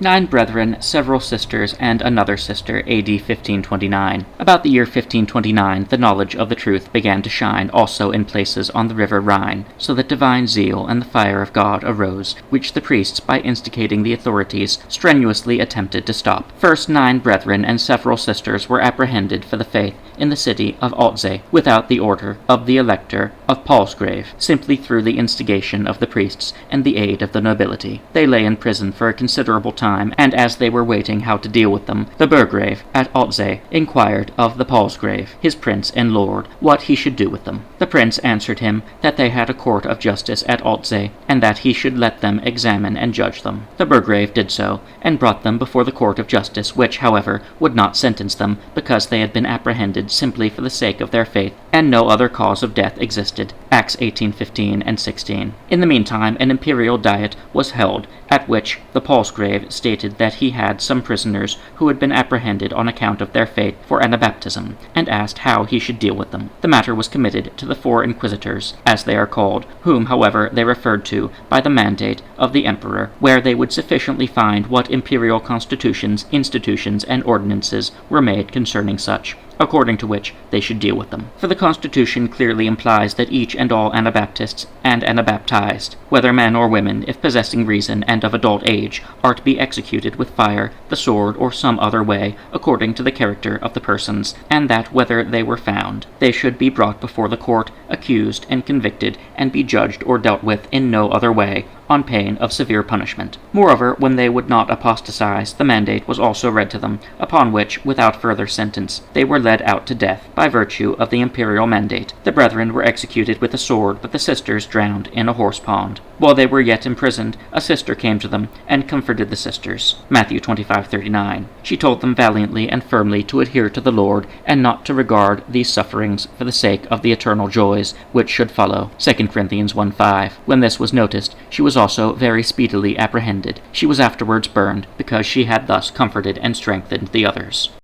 9 brethren, several sisters, and another sister, AD 1529. About the year 1529, the knowledge of the truth began to shine also in places on the river Rhine, so that divine zeal and the fire of God arose, which the priests, by instigating the authorities, strenuously attempted to stop. First 9 brethren and several sisters were apprehended for the faith in the city of Otze, without the order of the elector of Palsgrave, simply through the instigation of the priests and the aid of the nobility. They lay in prison for a considerable time, and as they were waiting how to deal with them, the burgrave at Otze inquired of the Palsgrave, his prince and lord, what he should do with them. The prince answered him that they had a court of justice at Otze, and that he should let them examine and judge them. The burgrave did so, and brought them before the court of justice, which, however, would not sentence them, because they had been apprehended simply for the sake of their faith, and no other cause of death existed. Acts 18:15 and 16. In the meantime, an imperial diet was held, at which the Palsgrave stated that he had some prisoners who had been apprehended on account of their faith for anabaptism, and asked how he should deal with them. The matter was committed to the 4 inquisitors, as they are called, whom, however, they referred to by the mandate of the emperor, where they would sufficiently find what imperial constitutions, institutions, and ordinances were made concerning such, according to which they should deal with them. For the Constitution clearly implies that each and all Anabaptists and Anabaptized, whether men or women, if possessing reason and of adult age, are to be executed with fire, the sword, or some other way, according to the character of the persons, and that whether they were found, they should be brought before the court, accused and convicted, and be judged or dealt with in no other way, on pain of severe punishment. Moreover, when they would not apostatize, the mandate was also read to them, upon which, without further sentence, they were led out to death, by virtue of the imperial mandate. The brethren were executed with a sword, but the sisters drowned in a horse pond. While they were yet imprisoned, a sister came to them, and comforted the sisters. Matthew 25:39. She told them valiantly and firmly to adhere to the Lord, and not to regard these sufferings for the sake of the eternal joys which should follow. 2 Corinthians 1:5. When this was noticed, she was also very speedily apprehended. She was afterwards burned, because she had thus comforted and strengthened the others.